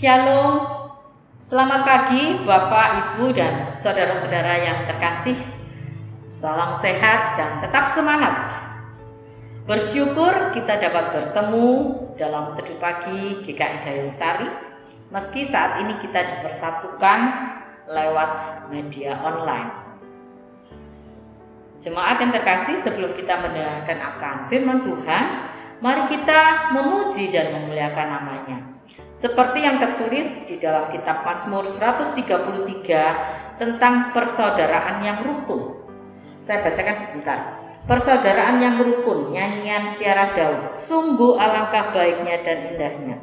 Shalom, selamat pagi Bapak, Ibu, dan saudara-saudara yang terkasih. Salam sehat dan tetap semangat. Bersyukur kita dapat bertemu dalam Teduh Pagi GKI Dayung Sari, meski saat ini kita dipersatukan lewat media online. Jemaat yang terkasih, sebelum kita mendengarkan akan firman Tuhan, mari kita memuji dan memuliakan namanya. Seperti yang tertulis di dalam kitab Mazmur 133 tentang persaudaraan yang rukun. Saya bacakan sebentar. Persaudaraan yang rukun, nyanyian Syarah Daud. Sungguh alangkah baiknya dan indahnya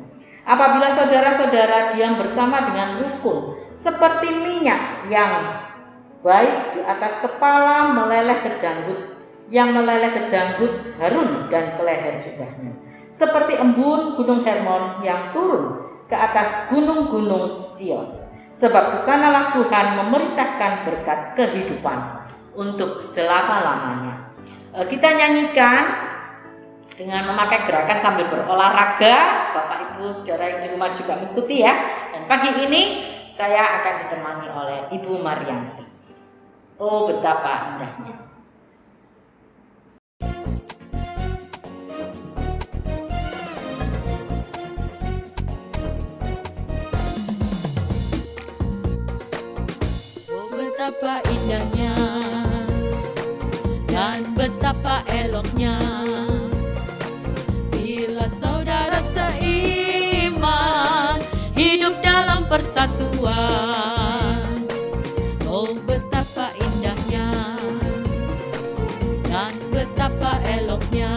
apabila saudara-saudara diam bersama dengan rukun, seperti minyak yang baik di atas kepala meleleh ke janggut, yang meleleh ke janggut Harun dan ke leher jubahnya. Seperti embun gunung Hermon yang turun ke atas gunung-gunung Sion. Sebab kesanalah Tuhan memerintahkan berkat kehidupan untuk selama-lamanya. Kita nyanyikan dengan memakai gerakan sambil berolahraga. Bapak Ibu saudara yang di rumah juga mengikuti ya. Dan pagi ini saya akan ditemani oleh Ibu Marianti. Oh, betapa indahnya. Betapa indahnya dan betapa eloknya bila saudara seiman hidup dalam persatuan. Oh, betapa indahnya dan betapa eloknya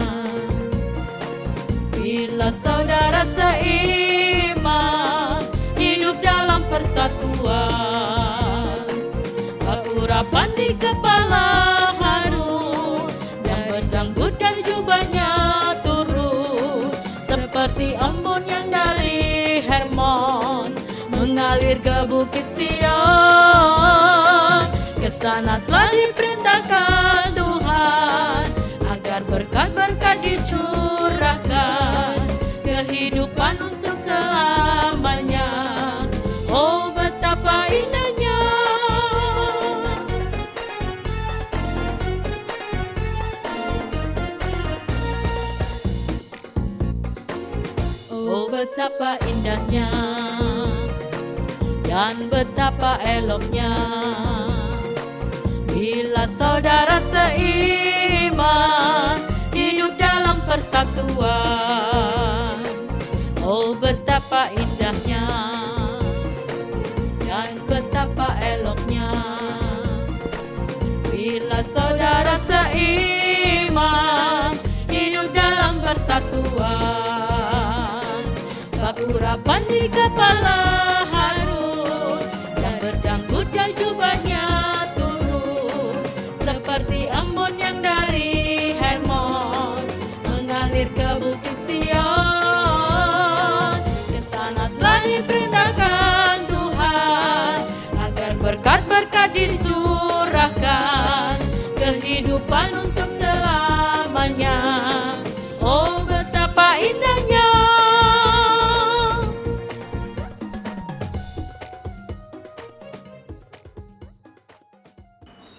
bila saudara seiman hidup dalam persatuan. Urapan di kepala Harun dan berjanggut dan jubahnya turun seperti embun yang dari Hermon mengalir ke bukit Sion. Kesana telah diperintahkan Tuhan agar berkat-berkat dicurahkan, kehidupan untuk selamanya. Oh, betapa indahnya. Oh, betapa indahnya dan betapa eloknya bila saudara seiman hidup dalam persatuan. Oh, betapa indahnya dan betapa eloknya bila saudara seiman hidup dalam persatuan. Urapan di kepala Harun dan berjanggut dan jubahnya turun seperti embun yang dari Hermon mengalir ke bukit Sion. Kesana telah diperintahkan Tuhan agar berkat-berkat dicurahkan, kehidupan untuk selamanya. Oh, betapa indahnya.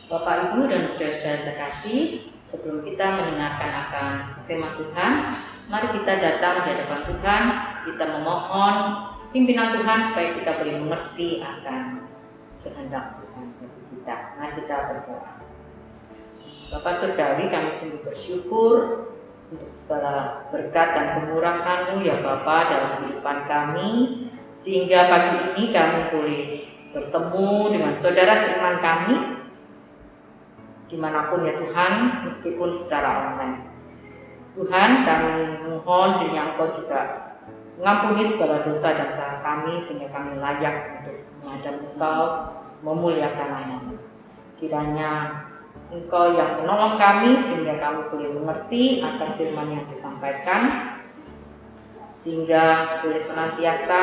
Bapak, Ibu, dan saudara-saudara terkasih, sebelum kita mendengarkan akan firman Tuhan, mari kita datang di hadapan Tuhan, kita memohon pimpinan Tuhan supaya kita boleh mengerti akan kehendak Tuhan bagi kita. Mari kita berdoa. Bapak Surgawi, kami sungguh bersyukur untuk segala berkat dan kemurahan-Mu ya Bapa dalam kehidupan kami, sehingga pagi ini kami boleh bertemu dengan saudara seiman kami dimanapun ya Tuhan, meskipun secara online. Tuhan, kami mohon kiranya Engkau juga mengampuni segala dosa dan salah kami, sehingga kami layak untuk menghadap Engkau, memuliakan nama-Mu. Kiranya Engkau yang menolong kami, sehingga kami boleh mengerti akan firman yang disampaikan, sehingga boleh senantiasa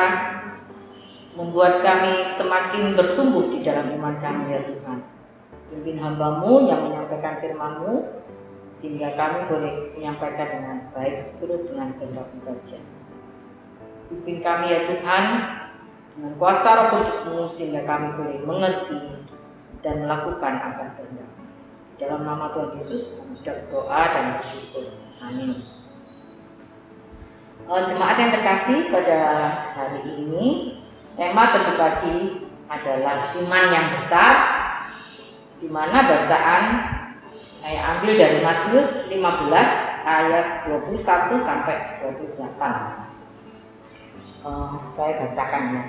membuat kami semakin bertumbuh di dalam iman kami ya Tuhan. Pimpin hamba-Mu yang menyampaikan firman-Mu, sehingga kami boleh menyampaikan dengan baik seturut dengan kehendak-Mu saja. Pimpin kami ya Tuhan, Dengan kuasa Roh Kudus-Mu sehingga kami boleh mengerti dan melakukan apa kehendak. Dalam nama Tuhan Yesus kami sudah berdoa dan bersyukur. Amin. Jemaat yang terkasih, pada hari ini tema tentu pagi adalah iman yang besar, di mana bacaan saya ambil dari Matius 15 ayat 21 sampai 28. Saya bacakan ya.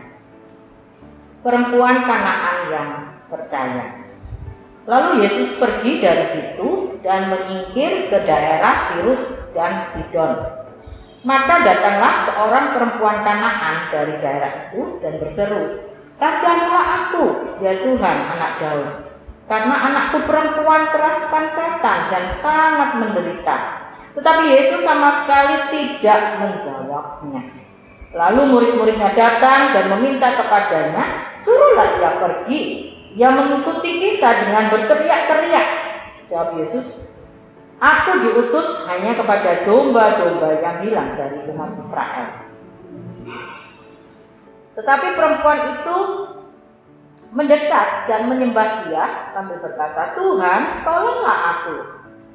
Perempuan Kanaan yang percaya. Lalu Yesus pergi dari situ dan menyingkir ke daerah Tirus dan Sidon. Maka datanglah seorang perempuan Kanaan dari daerah itu dan berseru, "Kasihanilah aku, ya Tuhan, anak Daud, karena anakku perempuan kerasukan setan dan sangat menderita." Tetapi Yesus sama sekali tidak menjawabnya. Lalu murid-muridnya datang dan meminta kepadanya, "Suruhlah ia pergi. Ia mengikuti kita dengan berteriak-teriak." Jawab Yesus, "Aku diutus hanya kepada domba-domba yang hilang dari umat Israel." Tetapi perempuan itu mendekat dan menyembah Dia sambil berkata, "Tuhan, tolonglah aku."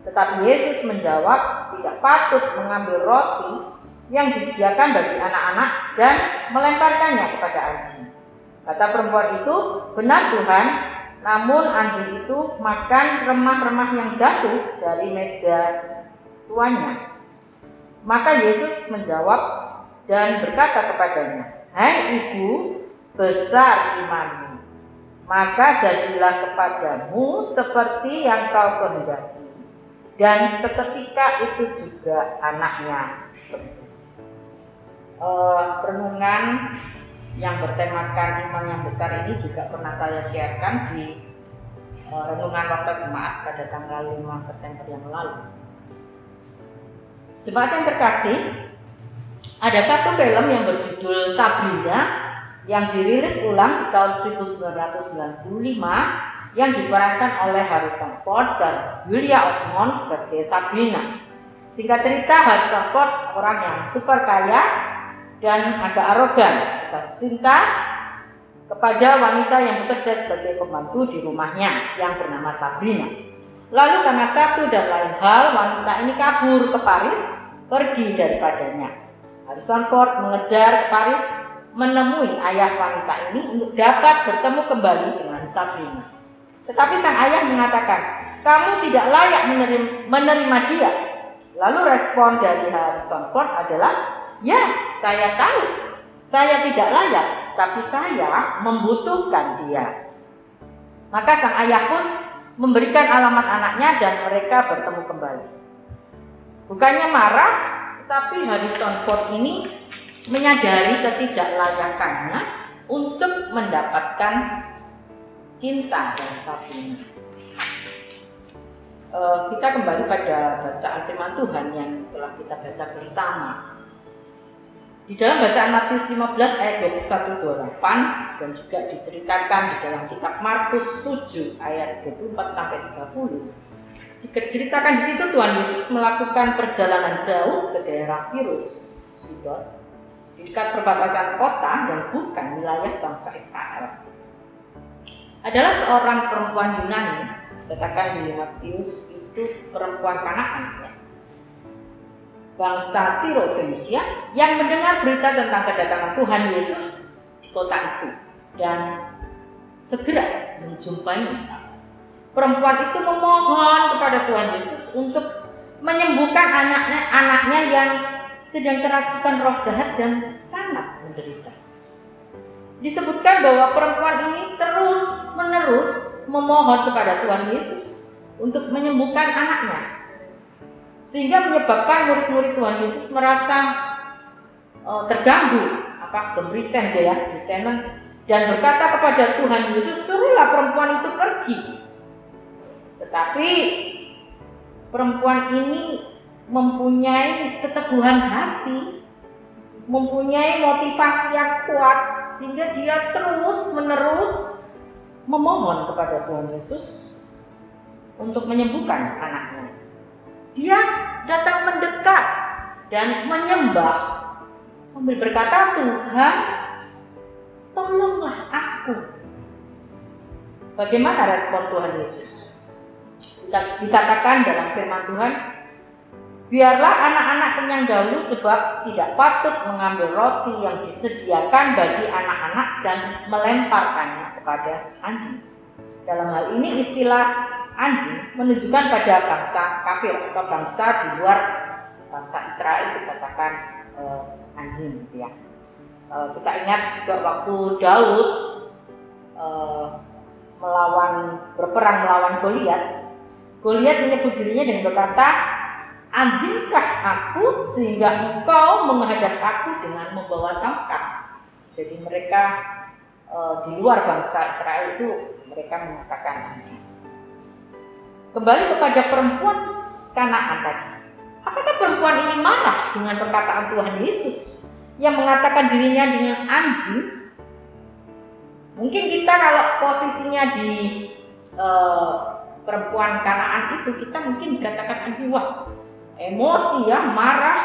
Tetapi Yesus menjawab, "Tidak patut mengambil roti yang disediakan bagi anak-anak dan melemparkannya kepada anjing." Kata perempuan itu, "Benar Tuhan, namun anjing itu makan remah-remah yang jatuh dari meja tuannya." Maka Yesus menjawab dan berkata kepadanya, "Hai ibu, besar imanmu, maka jadilah kepadamu seperti yang kau kehendaki." Dan seketika itu juga anaknya sembuh. Renungan yang bertemakan iman yang besar ini juga pernah saya sharekan di renungan waktu jemaat pada tanggal 5 September yang lalu. Jemaat yang terkasih, ada satu film yang berjudul Sabrina yang dirilis ulang di tahun 1995 yang diperankan oleh Harrison Ford dan Julia Osmond sebagai Sabrina. Singkat cerita, Harrison Ford orang yang super kaya dan agak arogan, jatuh cinta kepada wanita yang bekerja sebagai pembantu di rumahnya yang bernama Sabrina. Lalu karena satu dan lain hal, wanita ini kabur ke Paris, pergi daripadanya. Harrison Ford mengejar ke Paris, menemui ayah wanita ini untuk dapat bertemu kembali dengan Sabrina. Tetapi sang ayah mengatakan, "Kamu tidak layak menerima dia." Lalu respon dari Harrison Ford adalah, "Ya, saya tahu, saya tidak layak, tapi saya membutuhkan dia." Maka sang ayah pun memberikan alamat anaknya dan mereka bertemu kembali. Bukannya marah, tetapi Harrison Ford ini menyadari ketidaklayakannya untuk mendapatkan cinta dan Sabrina. Kita kembali pada bacaan firman Tuhan yang telah kita baca bersama. Di dalam bacaan Matius 15 ayat 21-28 dan juga diceritakan di dalam kitab Markus 7 ayat 24 sampai 30. Diceritakan di situ Tuhan Yesus melakukan perjalanan jauh ke daerah Tirus, Sidon, di dekat perbatasan kota dan bukan wilayah bangsa Israel. Adalah seorang perempuan Yunani, katakan di Matius itu perempuan Kanaan, bangsa Siro-Fenisia, yang mendengar berita tentang kedatangan Tuhan Yesus di kota itu dan segera menjumpainya. Perempuan itu memohon kepada Tuhan Yesus untuk menyembuhkan anaknya yang sedang kerasukan roh jahat dan sangat menderita. Disebutkan bahwa perempuan ini terus-menerus memohon kepada Tuhan Yesus untuk menyembuhkan anaknya, sehingga menyebabkan murid-murid Tuhan Yesus merasa terganggu, gemerisen dan berkata kepada Tuhan Yesus, "Suruhlah perempuan itu pergi." Tetapi perempuan ini mempunyai keteguhan hati, mempunyai motivasi yang kuat, sehingga dia terus-menerus memohon kepada Tuhan Yesus untuk menyembuhkan anaknya. Dia datang mendekat dan menyembah sambil berkata, "Tuhan, tolonglah aku. Bagaimana respon Tuhan Yesus? Dikatakan dalam firman Tuhan, biarlah anak-anak kenyang dahulu sebab tidak patut mengambil roti yang disediakan bagi anak-anak dan melemparkannya kepada anjing. Dalam hal ini istilah anjing menunjukkan pada bangsa kafir atau bangsa di luar bangsa Israel, dikatakan anjing gitu ya. Kita ingat juga waktu Daud berperang melawan Goliat. Goliat menyebut dirinya dengan berkata, anjingkah aku sehingga engkau menghadap aku dengan membawa tongkat. Jadi mereka di luar bangsa Israel itu mereka mengatakan anjing. Kembali kepada perempuan Kanaan tadi. Apakah perempuan ini marah dengan perkataan Tuhan Yesus yang mengatakan dirinya dengan anjing? Mungkin kita kalau posisinya di perempuan Kanaan itu, kita mungkin dikatakan anjing, wah emosi ya, marah.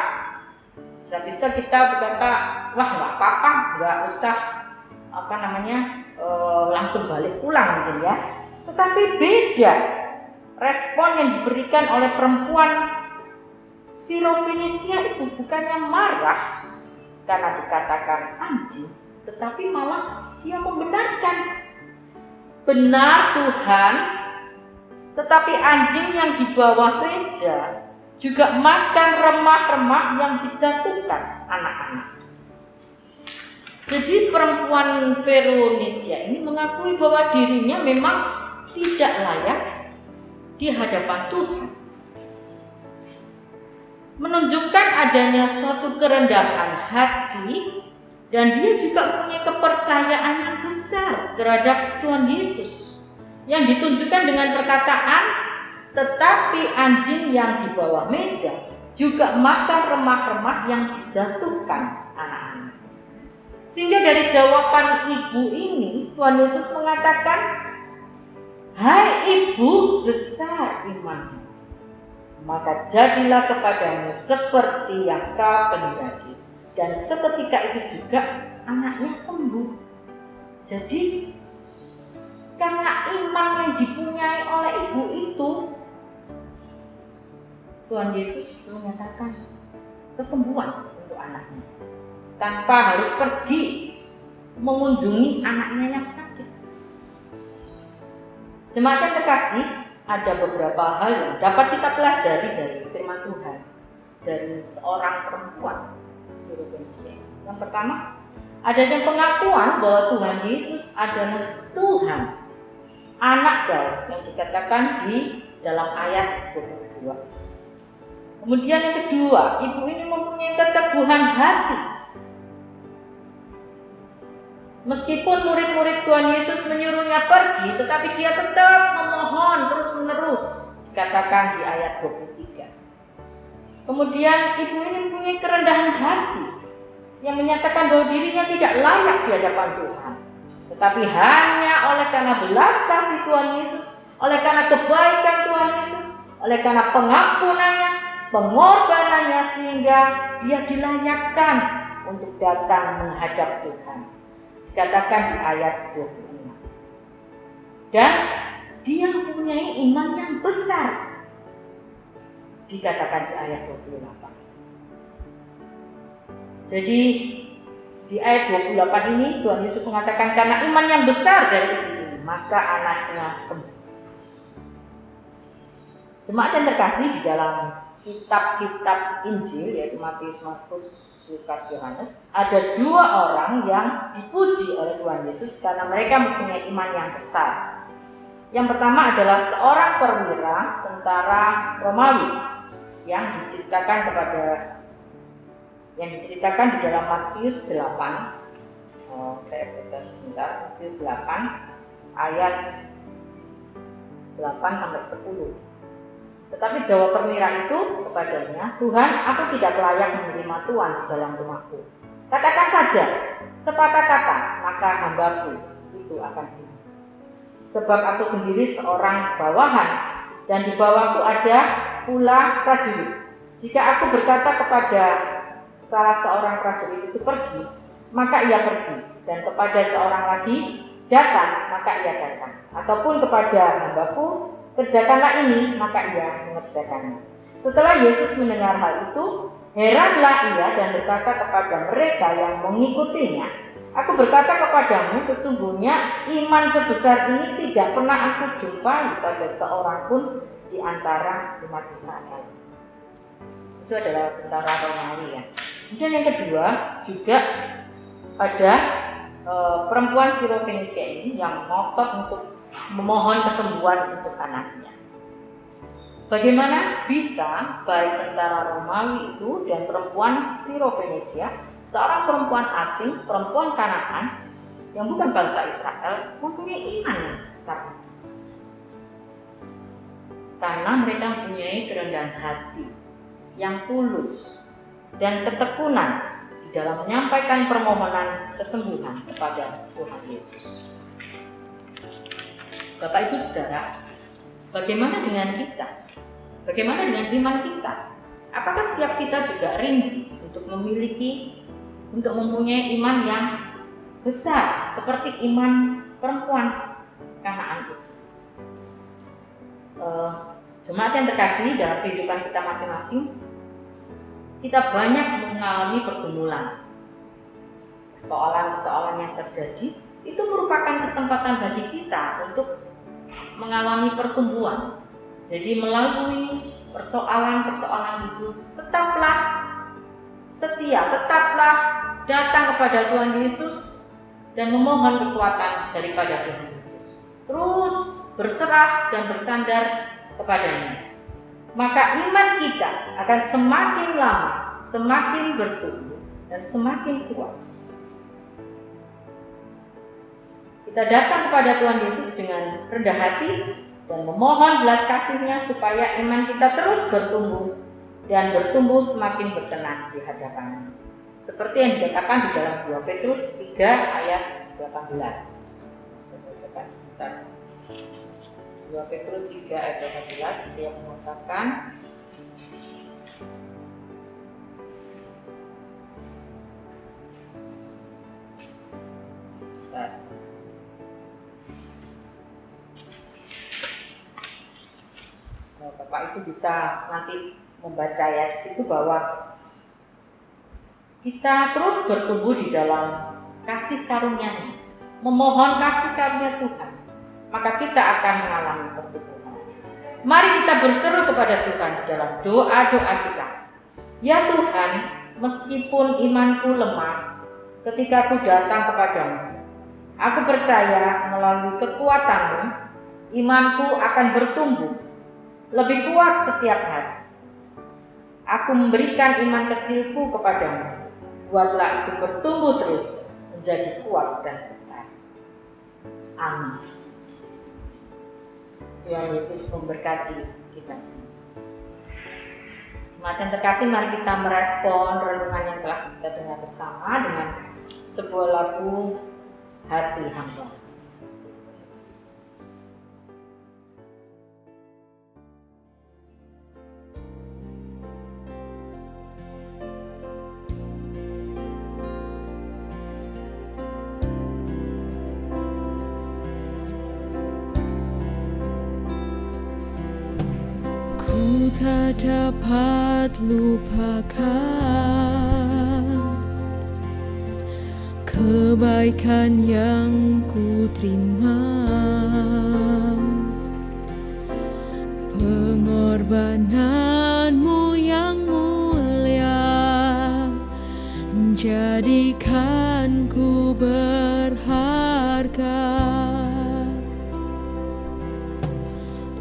Bisa kita berkata, wah nggak apa-apa, nggak usah langsung balik pulang mungkin ya. Tetapi beda respon yang diberikan oleh perempuan Sirofenisia itu, bukannya marah karena dikatakan anjing, tetapi malah dia membenarkan. Benar Tuhan, tetapi anjing yang di bawah meja juga makan remah-remah yang dijatuhkan anak-anak. Jadi perempuan Veronisia ini mengakui bahwa dirinya memang tidak layak di hadapan Tuhan. Menunjukkan adanya suatu kerendahan hati, dan dia juga mempunyai kepercayaan yang besar terhadap Tuhan Yesus yang ditunjukkan dengan perkataan, tetapi anjing yang di bawah meja juga makan remah-remah yang dijatuhkan anak-anak. Sehingga dari jawaban ibu ini, Tuhan Yesus mengatakan, hai ibu besar imanmu, maka jadilah kepadamu seperti yang kau kehendaki. Dan seketika itu juga anaknya sembuh. Jadi karena iman yang dipunyai oleh ibu itu, Tuhan Yesus menyatakan kesembuhan untuk anaknya, tanpa harus pergi mengunjungi anaknya yang sakit. Jemaat yang terkasih, ada beberapa hal yang dapat kita pelajari dari firman Tuhan dari seorang perempuan Sirofenisia. Yang pertama, adanya pengakuan bahwa Tuhan Yesus adalah Tuhan, anak Daud, yang dikatakan di dalam ayat 22. Kemudian yang kedua, ibu ini mempunyai keteguhan hati. Meskipun murid-murid Tuhan Yesus menyuruhnya pergi, tetapi dia tetap memohon terus-menerus, dikatakan di ayat 23. Kemudian ibu ini mempunyai kerendahan hati yang menyatakan bahwa dirinya tidak layak di hadapan Tuhan, tetapi hanya oleh karena belas kasih Tuhan Yesus, oleh karena kebaikan Tuhan Yesus, oleh karena pengampunannya, pengorbanannya, sehingga dia dilayakkan untuk datang menghadap Tuhan. Dikatakan di ayat 26. Dan dia mempunyai iman yang besar. Dikatakan di ayat 28. Jadi di ayat 28 ini Tuhan Yesus mengatakan karena iman yang besar dari ibu ini, maka anaknya sembuh. Jemaat yang terkasih, di dalam kitab-kitab Injil, yaitu Matius, Markus, Lukas, Yohanes, ada dua orang yang dipuji oleh Tuhan Yesus karena mereka mempunyai iman yang besar. Yang pertama adalah seorang perwira tentara Romawi yang diceritakan di dalam Matius 8. Saya baca sebentar. Matius 8 ayat 8 sampai 10. Tetapi jawab perwira itu kepadanya, Tuhan, aku tidak layak menerima tuan di dalam rumahku. Katakan saja sepatah kata, maka hambaku itu akan sembuh. Sebab aku sendiri seorang bawahan, dan di bawahku ada pula prajurit. Jika aku berkata kepada salah seorang prajurit itu pergi, maka ia pergi. dan kepada seorang lagi, datang, maka ia datang. Ataupun kepada hambaku, kerjakanlah ini, maka ia mengerjakannya. Setelah Yesus mendengar hal itu, heranlah ia dan berkata kepada mereka yang mengikutinya, aku berkata kepadamu, sesungguhnya iman sebesar ini tidak pernah aku jumpai pada seorang pun di antara umat Israel. Itu adalah tentara Romawi ya. Kemudian yang kedua juga ada perempuan Sirofenisia ini yang ngotot untuk memohon kesembuhan untuk anaknya. Bagaimana bisa baik tentara Romawi itu dan perempuan Sirofenisia, seorang perempuan asing, perempuan Kanaan yang bukan bangsa Israel, mempunyai iman yang sebesar itu? Karena mereka mempunyai kerendahan hati yang tulus dan ketekunan di dalam menyampaikan permohonan kesembuhan kepada Tuhan Yesus. Bapak Ibu Saudara, bagaimana dengan kita? Bagaimana dengan iman kita? Apakah setiap kita juga rindu untuk mempunyai iman yang besar seperti iman perempuan Kanaan itu? Jemaat yang terkasih, dalam kehidupan kita masing-masing, kita banyak mengalami pergumulan. Persoalan-persoalan yang terjadi itu merupakan kesempatan bagi kita untuk mengalami pertumbuhan. Jadi melalui persoalan-persoalan itu, tetaplah setia, tetaplah datang kepada Tuhan Yesus dan memohon kekuatan daripada Tuhan Yesus. Terus berserah dan bersandar kepadanya. Maka iman kita akan semakin lama, semakin bertumbuh dan semakin kuat. Kita datang kepada Tuhan Yesus dengan rendah hati dan memohon belas kasih-Nya supaya iman kita terus bertumbuh dan bertumbuh semakin berkenan di hadapan-Nya. Seperti yang dikatakan di dalam 2 Petrus 3 ayat 18. Saya 2 Petrus 3 ayat 18 yang mengatakan, Bapak Ibu bisa nanti membaca ya di situ bahwa kita terus bertumbuh di dalam kasih karunia-Nya, memohon kasih karunia Tuhan, maka kita akan mengalami pertumbuhan. Mari kita berseru kepada Tuhan di dalam doa-doa kita. Ya Tuhan, meskipun imanku lemah ketika aku datang kepadamu, aku percaya melalui kekuatan-Mu, imanku akan bertumbuh lebih kuat setiap hari. Aku memberikan iman kecilku kepadamu, buatlah itu bertumbuh terus menjadi kuat dan besar. Amin. Tuhan Yesus memberkati kita semua. Jemaat yang terkasih, mari kita merespon renungan yang telah kita dengar bersama dengan sebuah lagu Hati Hamba. Ku tak dapat lupakan kebaikan yang ku terima, pengorbananmu yang mulia jadikan ku berharga.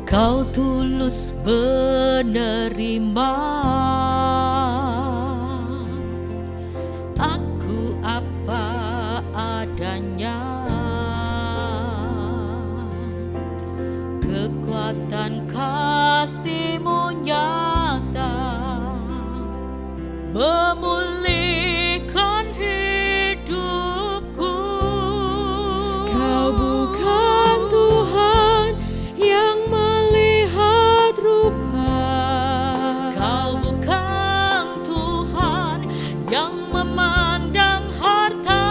Kau tulus menerima aku apa adanya, kekuatan kasih-Mu nyata memulihkan hidupku. Kau bukan Tuhan yang melihat rupa, Kau bukan Tuhan yang memandang harta,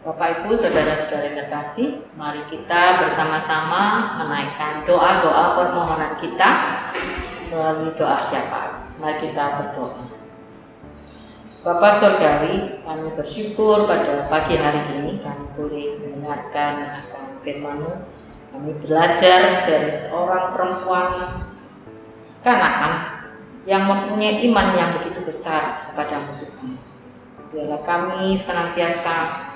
Bapak Ibu, saudara-saudara yang terkasih, mari kita bersama-sama menaikkan doa-doa permohonan kita melalui doa syafaat. Mari kita berdoa. Bapak Saudari, kami bersyukur pada pagi hari ini kami boleh mendengarkan akan firman-Mu. Kami belajar dari seorang perempuan Kanaan yang mempunyai iman yang begitu besar kepada-Mu Tuhan. Biarlah kami senantiasa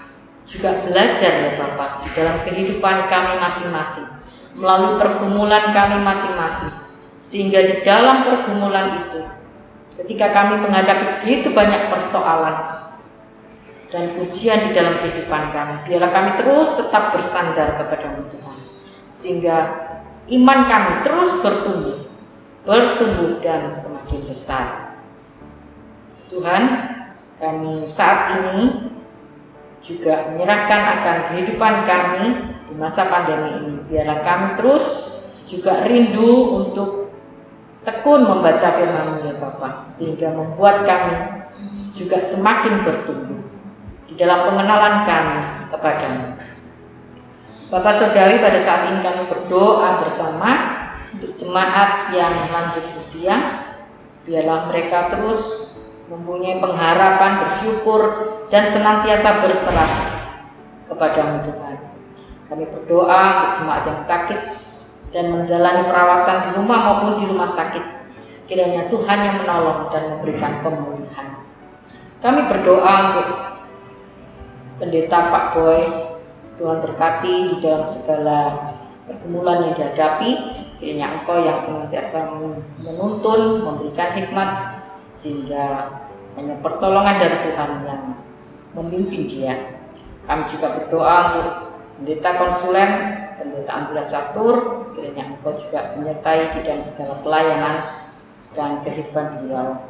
juga belajar ya Bapak di dalam kehidupan kami masing-masing, melalui pergumulan kami masing-masing, sehingga di dalam pergumulan itu, ketika kami menghadapi begitu banyak persoalan dan ujian di dalam kehidupan kami, biarlah kami terus tetap bersandar kepada-Mu Tuhan, sehingga iman kami terus bertumbuh dan semakin besar. Tuhan, kami saat ini juga menyerahkan akan kehidupan kami di masa pandemi ini. Biarlah kami terus juga rindu untuk tekun membaca firman-Mu ya Bapak, sehingga membuat kami juga semakin bertumbuh di dalam pengenalan kami kepada-Mu. Bapak Saudari, pada saat ini kami berdoa bersama untuk jemaat yang lanjut usia. Biarlah mereka terus mempunyai pengharapan, bersyukur, dan senantiasa berserah kepada-Mu Tuhan. Kami berdoa untuk jemaat yang sakit dan menjalani perawatan di rumah maupun di rumah sakit. Kiranya Tuhan yang menolong dan memberikan pemulihan. Kami berdoa untuk Pendeta Pak Boy. Tuhan berkati di dalam segala pergumulan yang dihadapi. Kiranya Engkau yang senantiasa menuntun, memberikan hikmat, sehingga hanya pertolongan dari Tuhan yang memimpin dia. Kami juga berdoa untuk Pendeta Konsulen, Pendeta Andreas Catur. Kiranya Engkau juga menyertai di dalam segala pelayanan dan kehidupan beliau.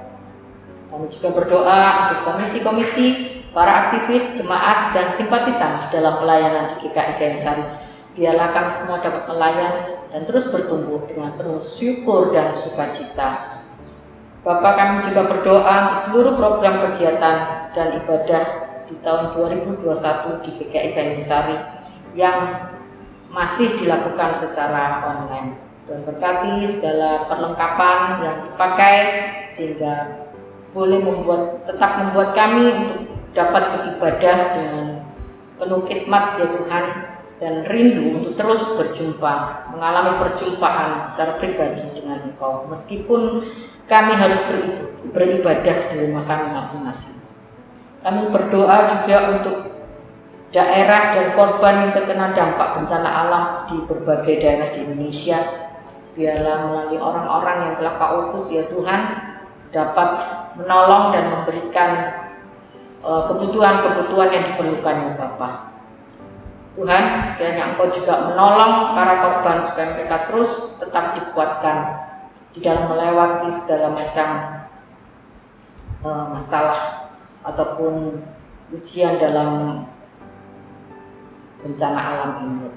Kami juga berdoa untuk komisi-komisi, para aktivis, jemaat, dan simpatisan di dalam pelayanan di GKI Kayensari. Biarlah kami semua dapat melayani dan terus bertumbuh dengan penuh syukur dan sukacita. Bapak, kami juga berdoa untuk seluruh program kegiatan dan ibadah di tahun 2021 di GKI Kayensari yang masih dilakukan secara online. Dan berkati segala perlengkapan yang dipakai sehingga boleh tetap membuat kami untuk dapat beribadah dengan penuh khidmat ya Tuhan, dan rindu untuk terus berjumpa, mengalami perjumpaan secara pribadi dengan Engkau, meskipun kami harus beribadah di rumah kami masing-masing. Kami berdoa juga untuk daerah dan korban yang terkena dampak bencana alam di berbagai daerah di Indonesia. Biarlah melalui orang-orang yang telah Kau utus ya Tuhan, dapat menolong dan memberikan kebutuhan-kebutuhan yang diperlukan ya Bapa. Tuhan, kiranya Engkau juga menolong para korban supaya mereka terus tetap dikuatkan di dalam melewati segala macam masalah ataupun ujian dalam bencana alam ini.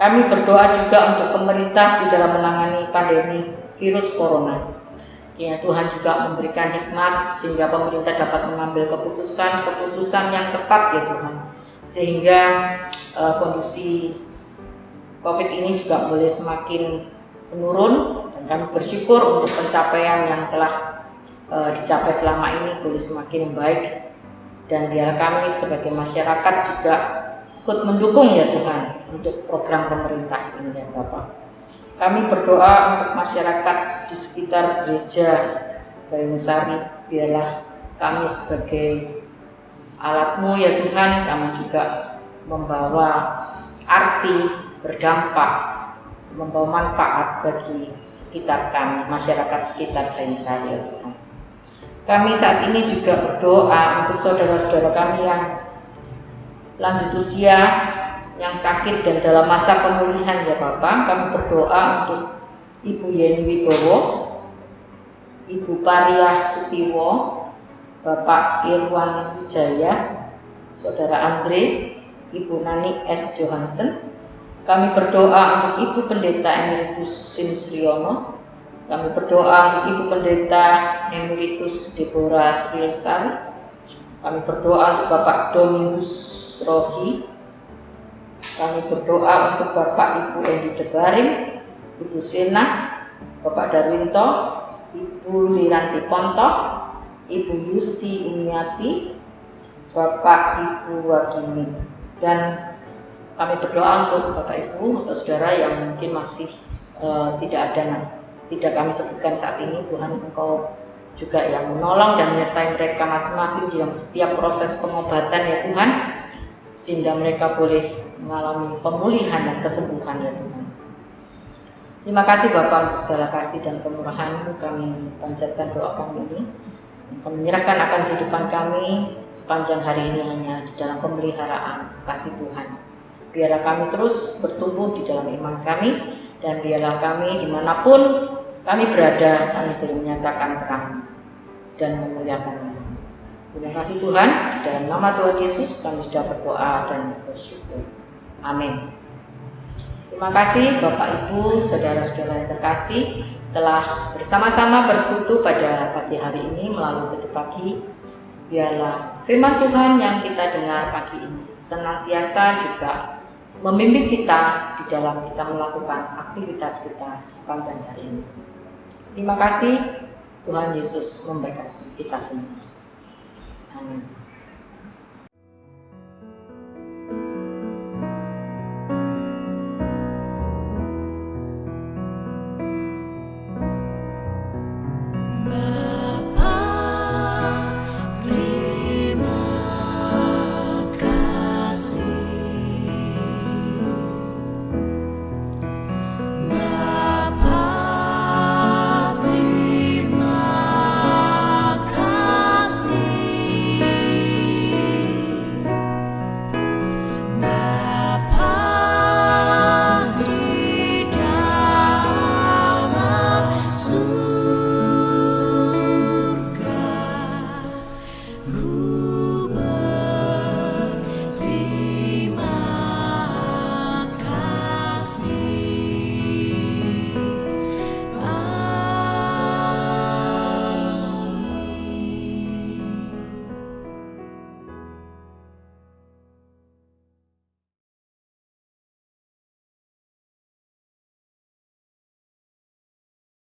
Kami berdoa juga untuk pemerintah di dalam menangani pandemi virus corona. Kiranya Tuhan juga memberikan hikmat sehingga pemerintah dapat mengambil keputusan yang tepat ya Tuhan, sehingga kondisi COVID ini juga boleh semakin menurun, dan kami bersyukur untuk pencapaian yang telah dicapai selama ini boleh semakin baik, dan biar kami sebagai masyarakat juga ikut mendukung ya Tuhan untuk program pemerintah ini ya Bapak. Kami berdoa untuk masyarakat di sekitar gereja Kayensari, biarlah kami sebagai alat-Mu ya Tuhan, kami juga membawa arti, berdampak, membawa manfaat bagi sekitar kami, masyarakat sekitar Kayensari ya Tuhan. Kami saat ini juga berdoa untuk saudara-saudara kami yang lanjut usia, yang sakit dan dalam masa pemulihan ya Bapak. Kami berdoa untuk Ibu Yeni Wibowo, Ibu Pariah Sutiwo, Bapak Irwan Wijaya, Saudara Andre, Ibu Nani S. Johansen. Kami berdoa untuk Ibu Pendeta Emeritus Sinsriono. Kami berdoa untuk Ibu Pendeta Emeritus Deborah Sri Lestari. Kami berdoa untuk Bapak Dominus Rohi. Kami berdoa untuk Bapak Ibu Endi Debaring, Ibu Sena, Bapak Darwinto, Ibu Liranti Ponto, Ibu Yusi Umiati, Bapak Ibu Wagini. Dan kami berdoa untuk Bapak Ibu atau saudara yang mungkin masih tidak kami sebutkan saat ini. Tuhan, Engkau juga yang menolong dan menyertai mereka masing-masing dalam setiap proses pengobatan ya Tuhan, sehingga mereka boleh mengalami pemulihan dan kesembuhan ya Tuhan. Terima kasih Bapak untuk segala kasih dan kemurahan-Mu. Kami panjatkan doa kami ini, kami menyerahkan akan kehidupan kami sepanjang hari ini hanya di dalam pemeliharaan kasih Tuhan. Biarlah kami terus bertumbuh di dalam iman kami, dan biarlah kami dimanapun kami berada, kami boleh menyatakan terang dan memuliakan Nama. Terima kasih Tuhan, dalam nama Tuhan Yesus kami sudah berdoa dan bersyukur. Amin. Terima kasih Bapak Ibu, saudara-saudara yang terkasih, telah bersama-sama bersekutu pada pagi hari ini melalui Teduh Pagi. Biarlah firman Tuhan yang kita dengar pagi ini senantiasa juga memimpin kita di dalam kita melakukan aktivitas kita sepanjang hari ini. Terima kasih, Tuhan Yesus memberkati kita semua. Amin.